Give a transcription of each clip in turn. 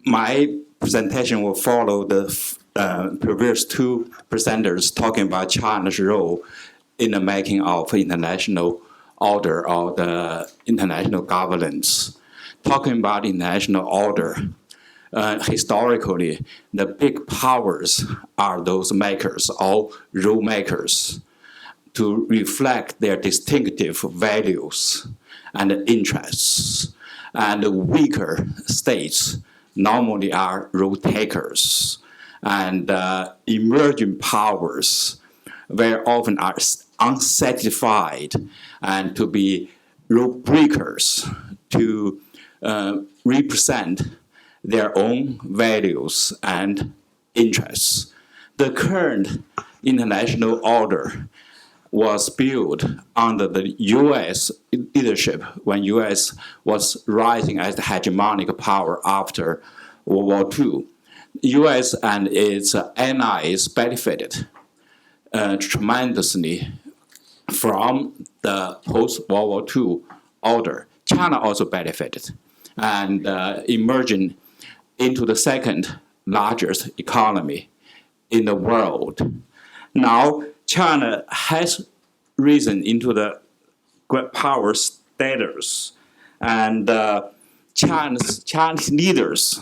my presentation will follow the previous two presenters talking about China's role in the making of international order or the international governance. Talking about international order, historically, the big powers are those makers or rule makers to reflect their distinctive values and interests. And the weaker states normally are rule takers. And emerging powers very often are unsatisfied and to be rule breakers to represent their own values and interests. The current international order was built under the U.S. leadership when U.S. was rising as the hegemonic power after World War II. U.S. and its allies benefited tremendously from the post-World War II order. China also benefited and emerging into the second largest economy in the world. Now, China has risen into the great power status, and Chinese leaders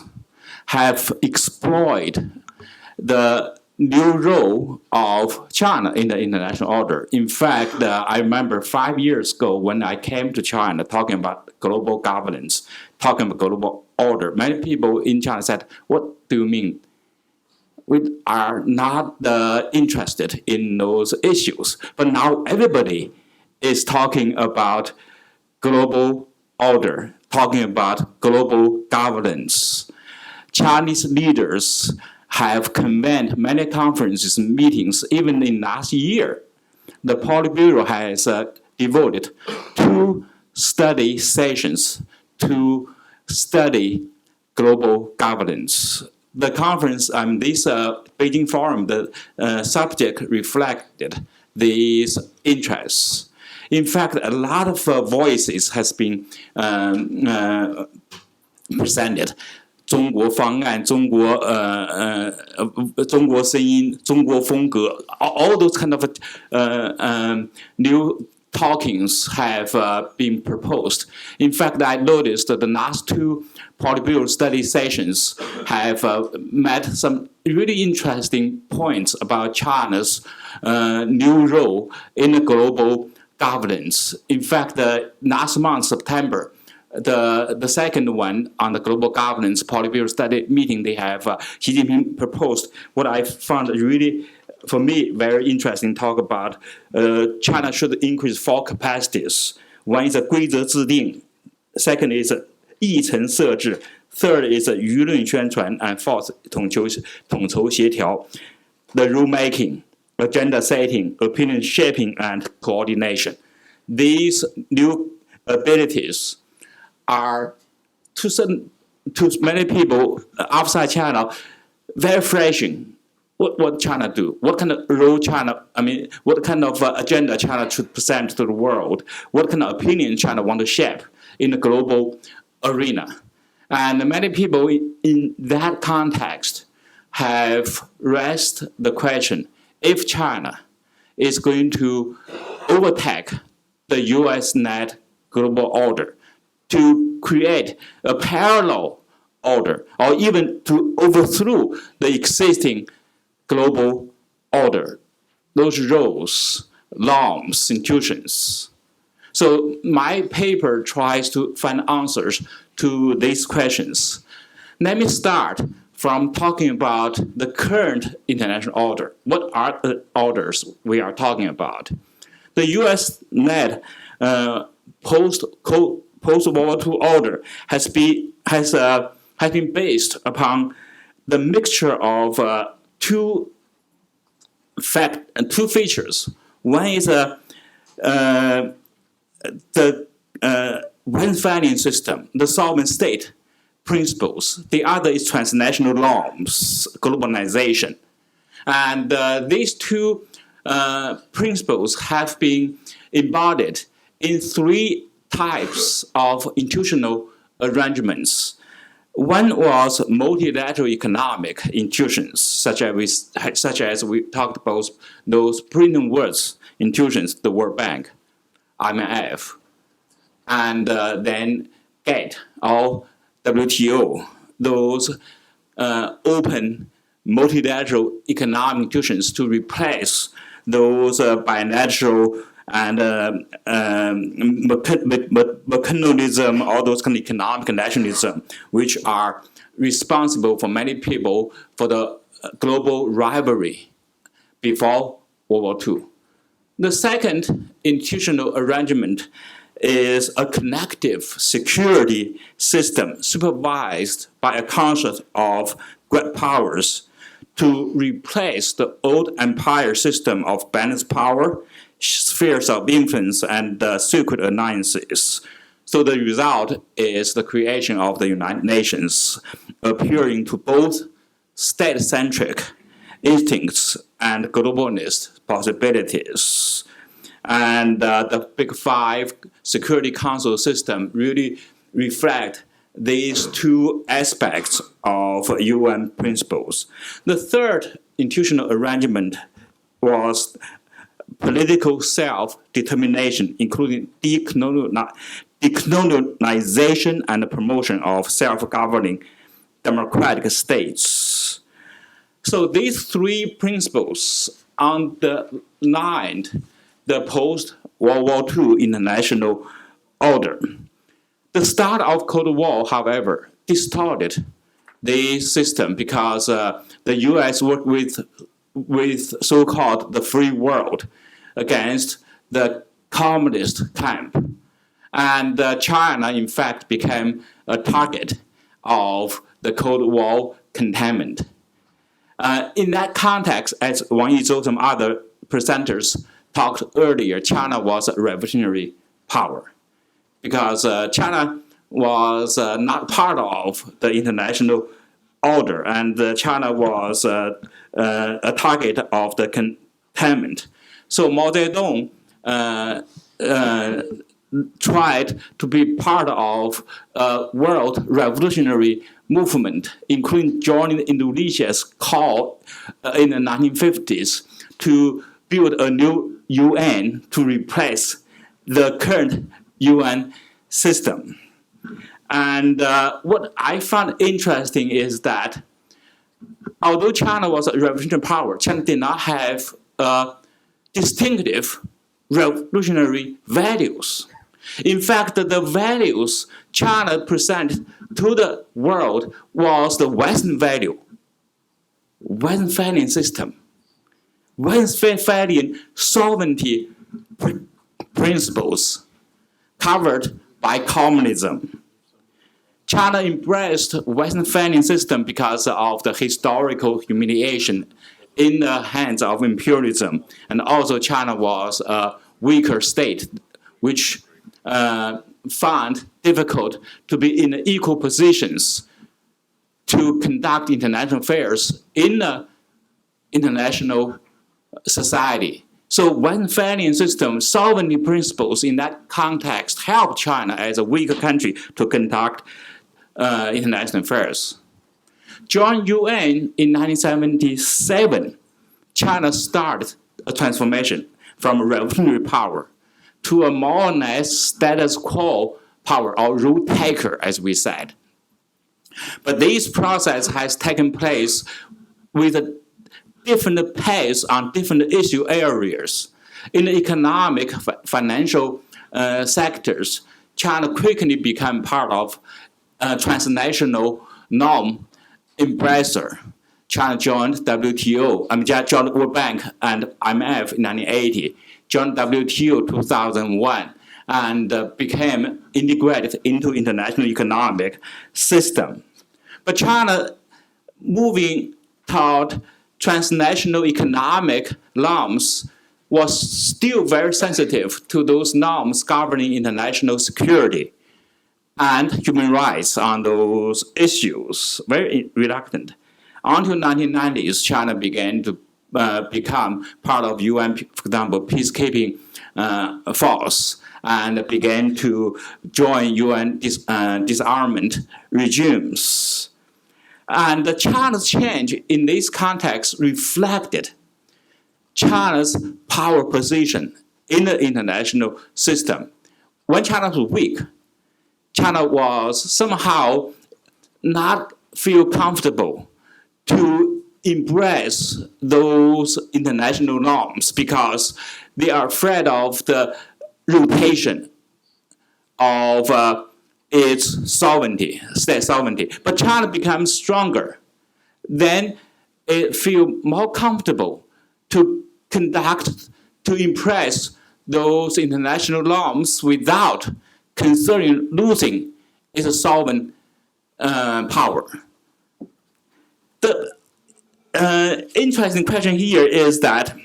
have exploited the new role of China in the international order. In fact, I remember 5 years ago when I came to China talking about global governance, talking about global order, many people in China said, "What do you mean? We are not interested in those issues." But now everybody is talking about global order, talking about global governance. Chinese leaders have convened many conferences, meetings, even in last year. The Politburo has devoted 2 study sessions to study global governance. The conference, this Beijing forum, the subject reflected these interests. In fact, a lot of voices has been presented. 中国方案、中国声音、中国风格 all those kind of new talkings have been proposed. In fact, I noticed that the last 2 Politburo study sessions have met some really interesting points about China's new role in the global governance. In fact, last month, September, the second one on the global governance Politburo study meeting, they have Xi Jinping proposed what I found really, for me, very interesting talk about China should increase 4 capacities. One is 规则制定, second is 议程设置, third is 舆论宣传, and fourth 统筹协调, the rule making, agenda setting, opinion shaping, and coordination. These new abilities are to many people outside China very refreshing. What China do? What kind of role China? What kind of agenda China should present to the world? What kind of opinion China want to shape in the global arena? And many people in that context have raised the question: if China is going to overtake the U.S.-led global order, to create a parallel order, or even to overthrow the existing global order, those roles, norms, institutions. So my paper tries to find answers to these questions. Let me start from talking about the current international order. What are the orders we are talking about? The U.S.-led post-World War II order has been based upon the mixture of 2 features. One is the one-family system, the sovereign state principles. The other is transnational norms, globalization. And these 2 principles have been embodied in 3 types of institutional arrangements. One was multilateral economic institutions, such as we talked about those Bretton Woods institutions, the World Bank, IMF, and then GATT or WTO, those open multilateral economic institutions to replace those bilateral and mechanism, all those kind of economic nationalism, which are responsible for many people for the global rivalry before World War II. The second institutional arrangement is a connective security system supervised by a council of great powers to replace the old empire system of balanced power, spheres of influence, and secret alliances. So the result is the creation of the United Nations, appealing to both state-centric instincts and globalist possibilities. And the Big Five Security Council system really reflect these two aspects of UN principles. The third institutional arrangement was political self-determination, including decolonization and the promotion of self-governing democratic states. So these three principles underlined the post-World War II international order. The start of Cold War, however, distorted the system because the U.S. worked with so-called the free world against the communist camp. And China, in fact, became a target of the Cold War containment. In that context, as Wang Yizhou, some other presenters talked earlier, China was a revolutionary power because China was not part of the international order, and China was a target of the containment. So Mao Zedong tried to be part of a world revolutionary movement, including joining Indonesia's call in the 1950s to build a new UN to replace the current UN system. And what I found interesting is that although China was a revolutionary power, China did not have distinctive revolutionary values. In fact, the values China presented to the world was the Western value, Westphalian system, Westphalian sovereignty principles covered by communism. China embraced Westphalian system because of the historical humiliation in the hands of imperialism, and also China was a weaker state, which found difficult to be in equal positions to conduct international affairs in the international society. So Westphalian system, sovereignty principles in that context helped China as a weaker country to conduct international affairs. Joining UN in 1977, China started a transformation from a revolutionary power to a more or less status quo power, or rule taker, as we said. But this process has taken place with a different pace on different issue areas. In the economic, financial sectors, China quickly became part of transnational norm embracer. China joined WTO, joined World Bank and IMF in 1980, joined WTO 2001, and became integrated into international economic system. But China moving toward transnational economic norms was still very sensitive to those norms governing international security and human rights on those issues, very reluctant. Until 1990s, China began to become part of UN, for example, peacekeeping force, and began to join UN disarmament regimes. And China's change in this context reflected China's power position in the international system. When China was weak, China was somehow not feel comfortable to embrace those international norms because they are afraid of the rotation of its sovereignty, state sovereignty. But China becomes stronger. Then it feels more comfortable to impress those international norms without concerning losing its sovereign power. The interesting question here is that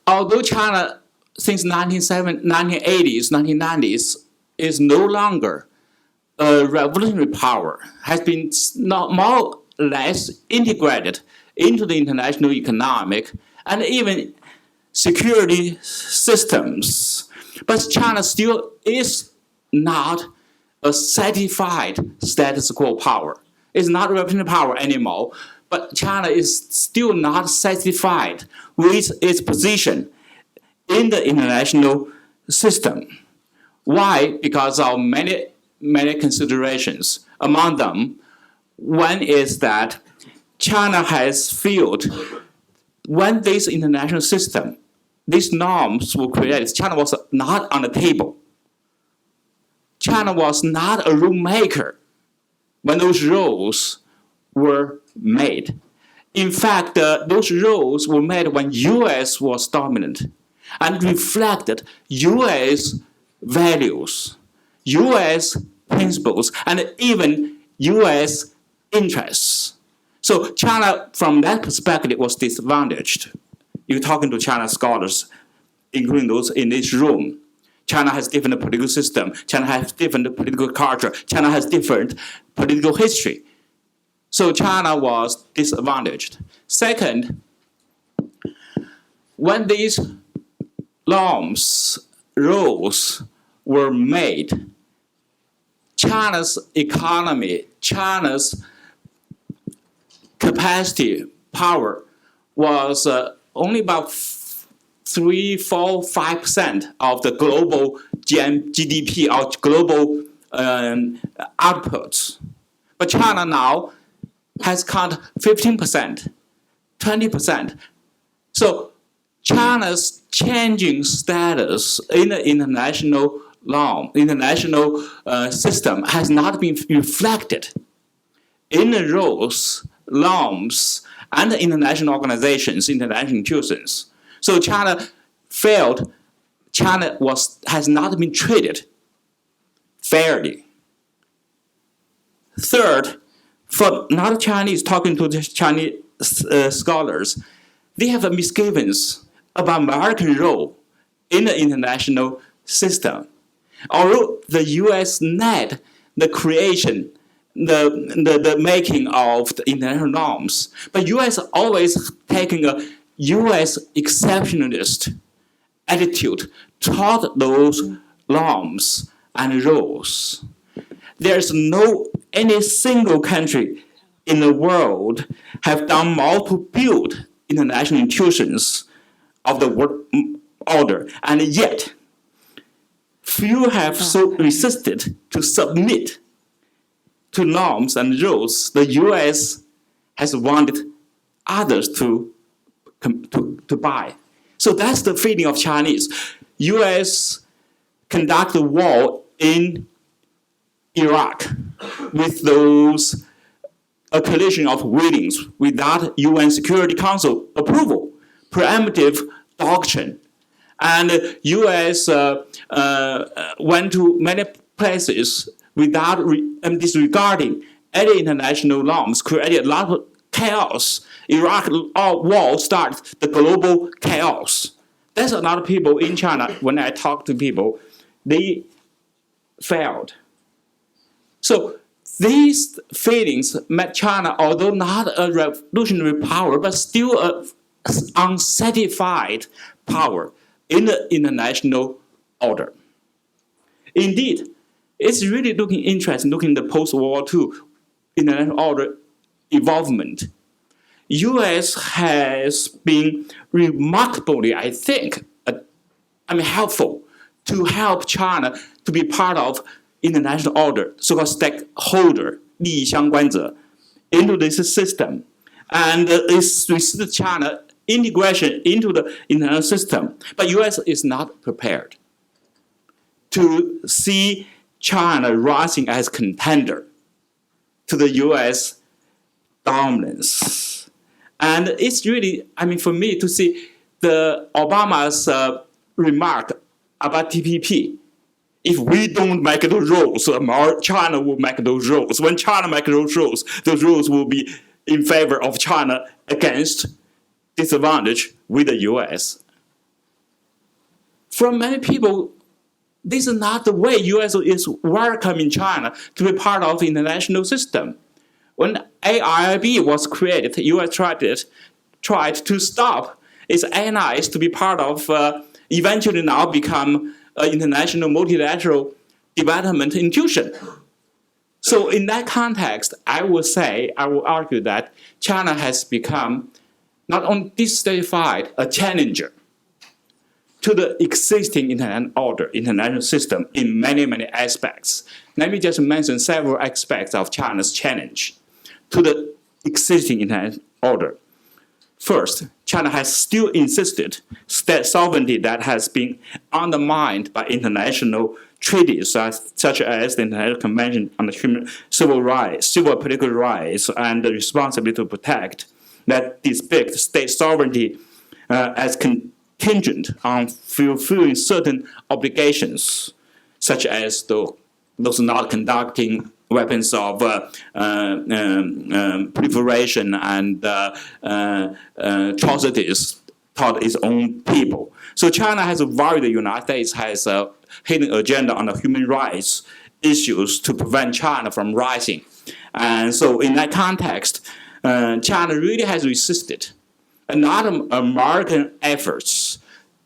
although China since 1980s, 1990s is no longer a revolutionary power, has been more or less integrated into the international economic and even security systems. But China still is not a certified status quo power. It's not a revolutionary power anymore, but China is still not satisfied with its position in the international system. Why? Because of many considerations. Among them, one is that China has felt when this international system, these norms were created, China was not on the table. China was not a rule maker when those rules were made. In fact, those rules were made when U.S. was dominant and reflected U.S. values, U.S. principles, and even U.S. interests. So China, from that perspective, was disadvantaged. You're talking to China scholars, including those in this room. China has different political system. China has different political culture. China has different political history. So China was disadvantaged. Second, when these norms, rules were made, China's economy, China's capacity, power was only about 3, 4, 5% of the global GDP or global outputs. But China now has cut 15%, 20%. So China's changing status in the international law, international system has not been reflected in the rules, norms, and the international organizations, international institutions. So China failed. China has not been treated fairly. Third, for non-Chinese talking to the Chinese scholars, they have misgivings about American role in the international system. Although the U.S. led the creation, the making of the international norms, but U.S. always taking a U.S. exceptionalist attitude toward those norms and rules. There's no any single country in the world have done more to build international institutions of the world order, and yet few have so resisted to submit to norms and rules the U.S. has wanted others to buy. So that's the feeling of Chinese. U.S. conduct the war in Iraq with those a collision of willings without UN Security Council approval, preemptive doctrine. And U.S. Went to many places without disregarding any international norms, created a lot of chaos. Iraq war started the global chaos. There's a lot of people in China, when I talk to people, they failed. So These feelings made China, although not a revolutionary power, but still an unsatisfied power in the international order. Indeed, it's really looking interesting, looking at the post-World War II international order evolvement. U.S. has been remarkably, I think, helpful to help China to be part of international order, so-called stakeholder, 利益相关者, into this system. And it's with China integration into the international system. But U.S. is not prepared to see China rising as contender to the U.S. dominance. And it's really, for me to see the Obama's remark about TPP. If we don't make those rules, China will make those rules. When China makes those rules will be in favor of China against disadvantage with the U.S. From many people, this is not the way U.S. is welcoming China to be part of the international system. When AIIB was created, the U.S. tried to stop its allies to be part of, eventually now become an international multilateral development institution. So in that context, I will argue that China has become not only dissatisfied, a challenger to the existing international order, international system in many, many aspects. Let me just mention several aspects of China's challenge to the existing international order. First, China has still insisted state sovereignty that has been undermined by international treaties such as the International Convention on the Human Civil Political Rights, and the responsibility to protect that depict state sovereignty as contingent on fulfilling certain obligations, such as those not conducting weapons of proliferation and atrocities toward its own people. So China has worried the United States has a hidden agenda on the human rights issues to prevent China from rising. And so in that context, China really has resisted a lot of American efforts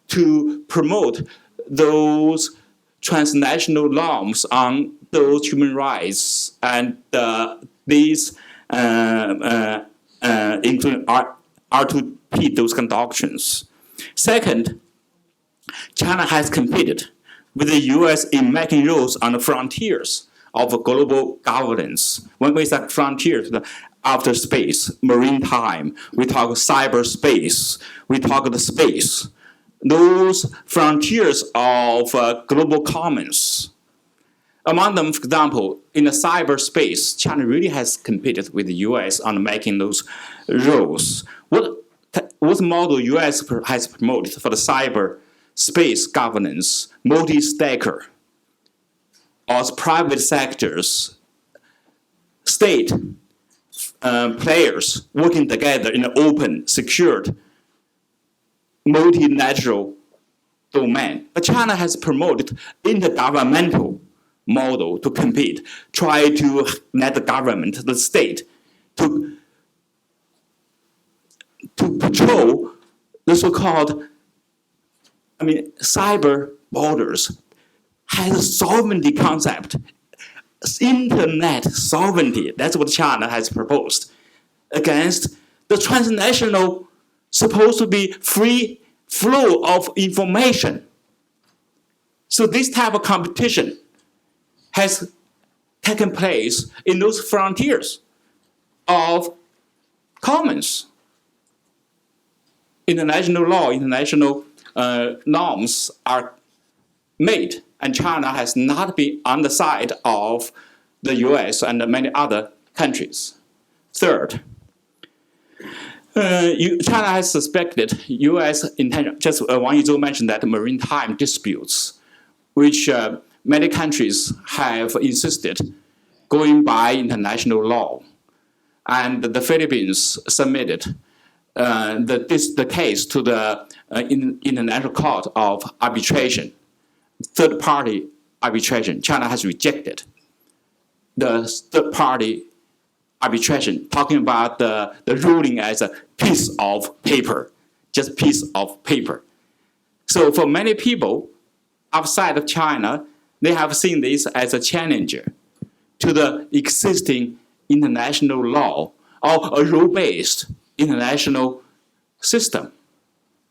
to promote those transnational norms on those human rights, and these including R2P, those kind of doctrines. Second, China has competed with the U.S. in making rules on the frontiers of global governance. When we say frontiers, outer space, maritime, we talk cyberspace, we talk the space. Those frontiers of global commons. Among them, for example, in the cyberspace, China really has competed with the U.S. on making those rules. What model U.S. has promoted for the cyberspace governance, multi-staker, or private sectors, state players working together in an open, secured, multilateral domain. But China has promoted intergovernmental model to compete, try to let the government, the state, to patrol the so-called, cyber borders, has a sovereignty concept, internet sovereignty. That's what China has proposed against the transnational, supposed to be free flow of information. So this type of competition has taken place in those frontiers of commons. International law, international norms are made, and China has not been on the side of the US and many other countries. Third, China has suspected US intention, just Wang Yizhou mentioned that maritime disputes, which many countries have insisted going by international law. And the Philippines submitted the case to the International Court of Arbitration, third-party arbitration. China has rejected. the third-party arbitration, talking about the ruling as a piece of paper, just piece of paper. So for many people outside of China, they have seen this as a challenger to the existing international law or a rule-based international system.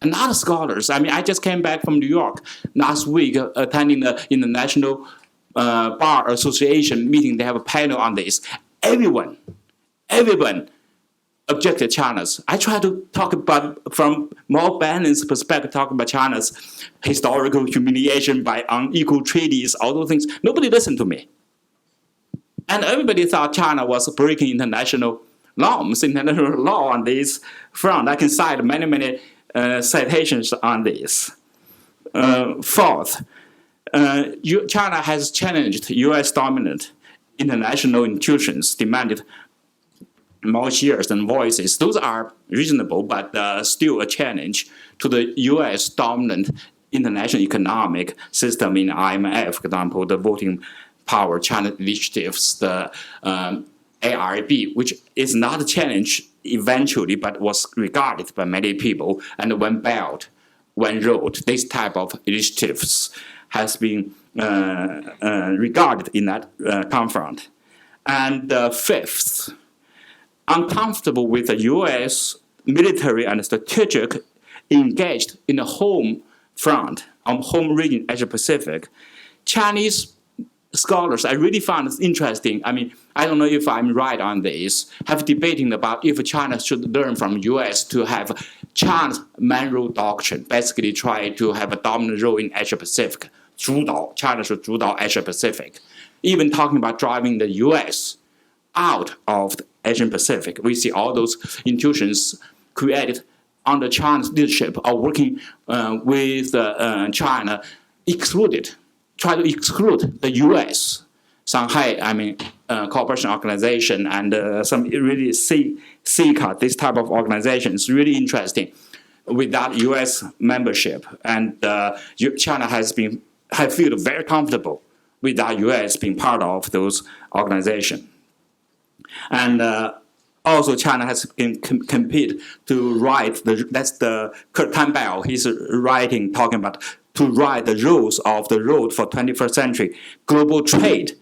And other scholars, I mean, I just came back from New York last week attending the International Bar Association meeting. They have a panel on this. Everyone objected China's. I try to talk about from more balanced perspective, talk about China's historical humiliation by unequal treaties, all those things. Nobody listened to me. And everybody thought China was breaking international norms, international law on this front. I can cite many citations on this. Fourth, China has challenged US-dominant international institutions, demanded more shares and voices. Those are reasonable, but still a challenge to the US-dominant international economic system in IMF, for example, the voting power China initiatives, the ARB, which is not a challenge eventually, but was regarded by many people. And One Belt, One Road, this type of initiatives has been regarded in that confront. And fifth, uncomfortable with the U.S. military and strategic engaged in the home front, on home region, Asia-Pacific, Chinese scholars, I really found it interesting. I mean, I don't know if I'm right on this, have debating about if China should learn from U.S. to have China's man-rule doctrine, basically try to have a dominant role in Asia-Pacific. China should 主导 Asia-Pacific. Even talking about driving the U.S. out of the Asian-Pacific. We see all those institutions created under China's leadership or working with China try to exclude the U.S. Shanghai, Cooperation Organization and some really CICA, this type of organizations, really interesting without U.S. membership. And China has feel very comfortable without U.S. being part of those organizations. And also China has been compete to write, that's the Kurt Campbell, he's writing, talking about to write the rules of the road for 21st century global trade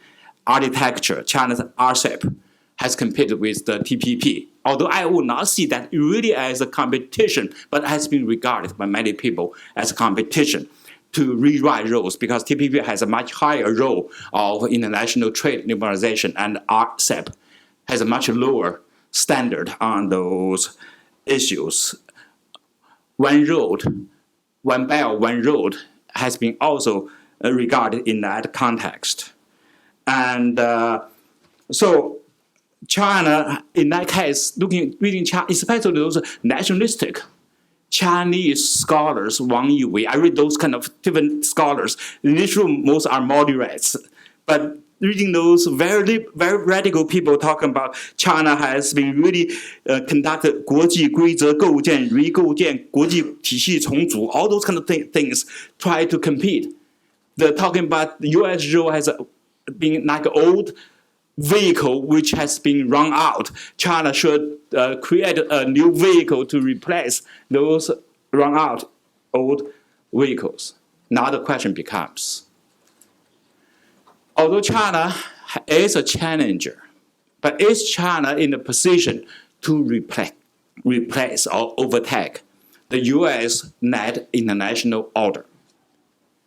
architecture. China's RCEP has competed with the TPP. Although I would not see that really as a competition, but has been regarded by many people as a competition to rewrite rules because TPP has a much higher role of international trade liberalization and RCEP has a much lower standard on those issues. One road, One Belt, One Road has been also regarded in that context. And so China, in that case, reading China, especially those nationalistic Chinese scholars, Wang Yiwei, I read those kind of different scholars. Initially, most are moderates, but reading those very radical people talking about China has been really conducted 国际规则构建, 构建, 国际体系重组, all those kind of things try to compete. They're talking about the U.S. role has been like an old vehicle which has been run out. China should create a new vehicle to replace those run out old vehicles. Now the question becomes, although China is a challenger, but is China in a position to replace or overtake the U.S. net international order?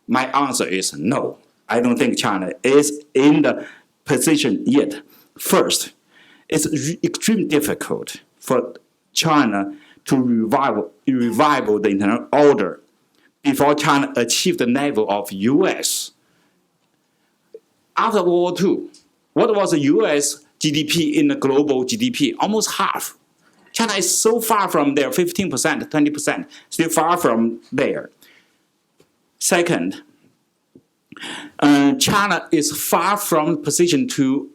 My answer is no. I don't think China is in the position yet. First, it's extremely difficult for China to revival the international order before China achieved the level of U.S. After World War II, what was the U.S. GDP in the global GDP? Almost half. China is so far from there, 15%, 20%, still far from there. Second, China is far from the position to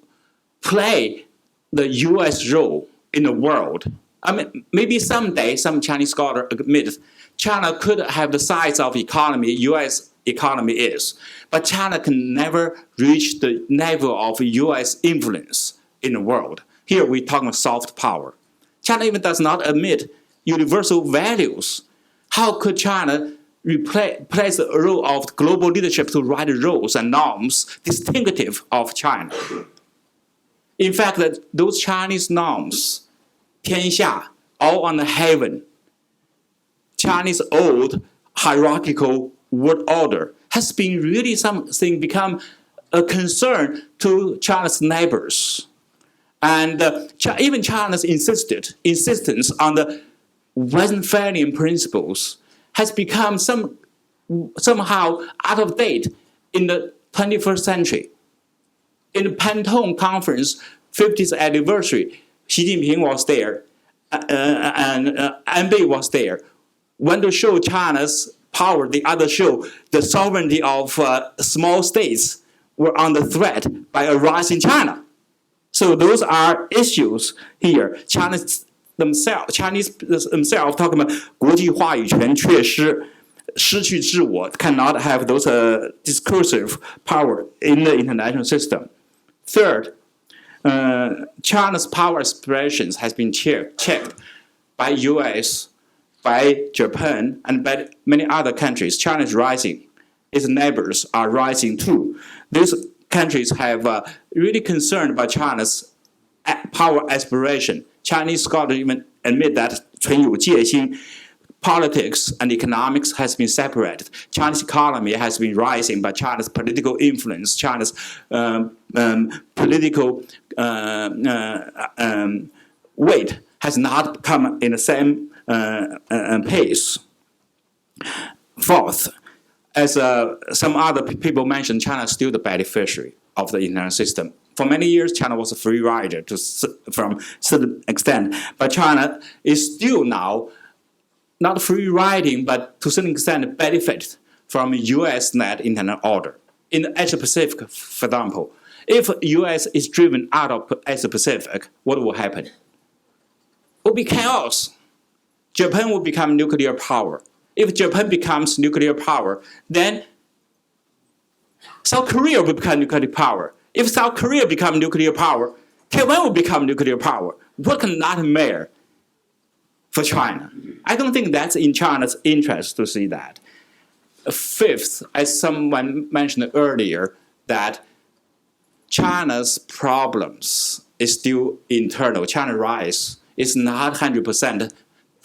play the U.S. role in the world. I mean, maybe someday some Chinese scholar admit China could have the size of economy U.S. economy is, but China can never reach the level of U.S. influence in the world. Here we're talking soft power. China even does not admit universal values. How could China replace the role of global leadership to write rules and norms distinctive of China? In fact, those Chinese norms, 天下, all on the heaven, Chinese old hierarchical world order, has been really something become a concern to China's neighbors. And even China's insistence on the Westphalian principles has become somehow out of date in the 21st century. In the Pantone Conference 50th anniversary, Xi Jinping was there, and Anbei was there. One to show China's power, the other show the sovereignty of small states were under threat by a rising China. So those are issues here. Chinese themselves talking about 国际话语权缺失, 失去自我, cannot have those discursive power in the international system. Third, China's power aspirations has been checked by U.S., by Japan, and by many other countries. China is rising. Its neighbors are rising too. These countries have really concerned about China's power aspiration. Chinese scholars even admit that 存有戒心, politics and economics has been separated. Chinese economy has been rising, but China's political influence, China's political weight has not come in the same pace. Fourth, as some other people mentioned, China is still the beneficiary of the international system. For many years, China was a free rider from a certain extent, but China is still now not free riding, but to a certain extent benefit from U.S.-led international order. In Asia-Pacific, for example, if U.S. is driven out of Asia-Pacific, what will happen? It will be chaos. Japan will become nuclear power. If Japan becomes nuclear power, then South Korea will become nuclear power. If South Korea becomes nuclear power, Taiwan will become nuclear power. What can that mean for China? I don't think that's in China's interest to see that. Fifth, as someone mentioned earlier, that China's problems is still internal. China's rise is not 100%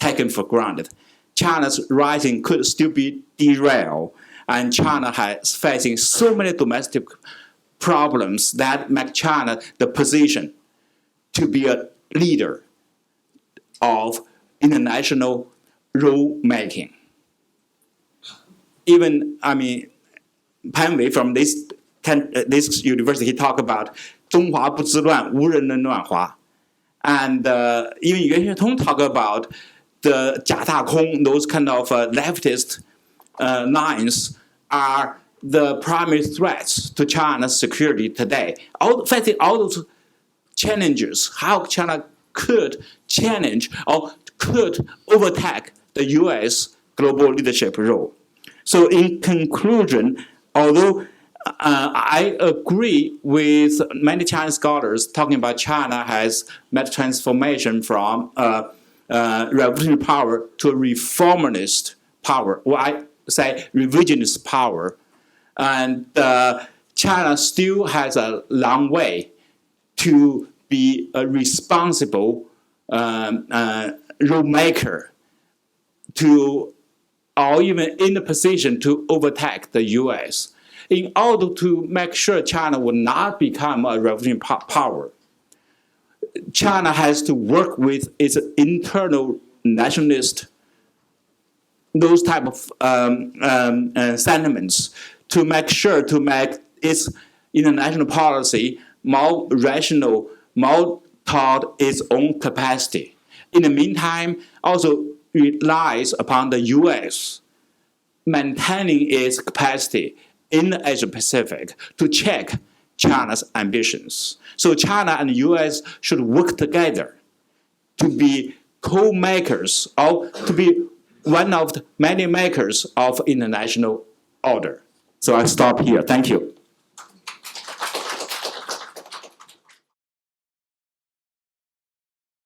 taken for granted. China's rising could still be derailed, and China has facing so many domestic problems that make China the position to be a leader of international rule making. Even, Pan Wei from this university, he talked about 中华不之乱，无人能乱华. And even Yuan Xuetong talk about the 假大空, those kind of leftist lines are the primary threats to China's security today. Facing all those challenges, how China could challenge or could overtake the U.S. global leadership role. So in conclusion, although I agree with many Chinese scholars talking about China has made transformation from revolutionary power to a reformist power, or I say revisionist power. And China still has a long way to be a responsible rule maker or even in a position to overtake the U.S. in order to make sure China will not become a revolutionary power. China has to work with its internal nationalist, those type of sentiments to make sure to make its international policy more rational, more toward its own capacity. In the meantime, also relies upon the U.S. maintaining its capacity in the Asia-Pacific to check China's ambitions. So China and the U.S. should work together to be co-makers or to be one of the many makers of international order. So I stop here. Thank you.